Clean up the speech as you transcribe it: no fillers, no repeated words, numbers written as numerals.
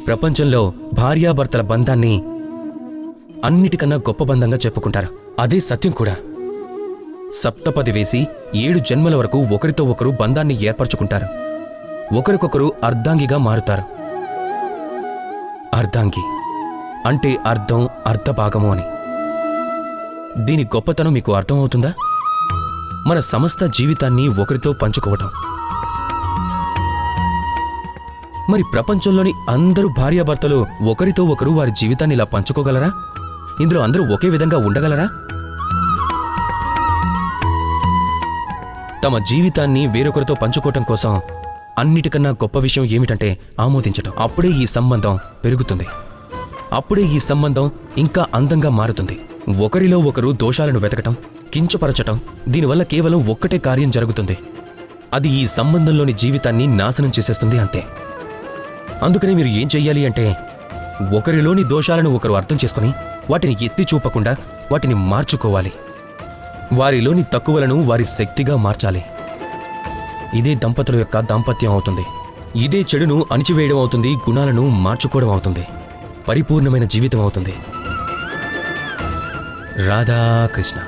ప్రపంచంలో భార్యాభర్తల బంధాన్ని అన్నిటికన్నా గొప్ప బంధంగా చెప్పుకుంటారు. అదే సత్యం కూడా. సప్తపది వేసి 7 జన్మల వరకు ఒకరితో ఒకరు బంధాన్ని ఏర్పరచుకుంటారు. ఒకరికొకరు అర్ధాంగిగా మారుతారు. అర్ధాంగి అంటే అర్థం, అర్ధభాగము అని. దీని గొప్పతనం మీకు అర్థమవుతుందా? మన సమస్త జీవితాన్ని ఒకరితో పంచుకోవటం. మరి ప్రపంచంలోని అందరూ భార్యాభర్తలు ఒకరితో ఒకరు వారి జీవితాన్ని ఇలా పంచుకోగలరా? ఇందులో అందరూ ఒకే విధంగా ఉండగలరా? తమ జీవితాన్ని వేరొకరితో పంచుకోవటం కోసం అన్నిటికన్నా గొప్ప విషయం ఏమిటంటే ఆమోదించటం. అప్పుడే ఈ సంబంధం పెరుగుతుంది. అప్పుడే ఈ సంబంధం ఇంకా అందంగా మారుతుంది. ఒకరిలో ఒకరు దోషాలను వెతకటం, కించపరచటం, దీనివల్ల కేవలం ఒక్కటే కార్యం జరుగుతుంది. అది ఈ సంబంధంలోని జీవితాన్ని నాశనం చేసేస్తుంది, అంతే. అందుకనే మీరు ఏం చెయ్యాలి అంటే, ఒకరిలోని దోషాలను ఒకరు అర్థం చేసుకుని వాటిని ఎత్తి చూపకుండా వాటిని మార్చుకోవాలి. వారిలోని తక్కువలను వారి శక్తిగా మార్చాలి. ఇదే దంపతుల యొక్క దాంపత్యం అవుతుంది. ఇదే చెడును అణిచివేయడం అవుతుంది, గుణాలను మార్చుకోవడం అవుతుంది, పరిపూర్ణమైన జీవితం అవుతుంది. రాధాకృష్ణ.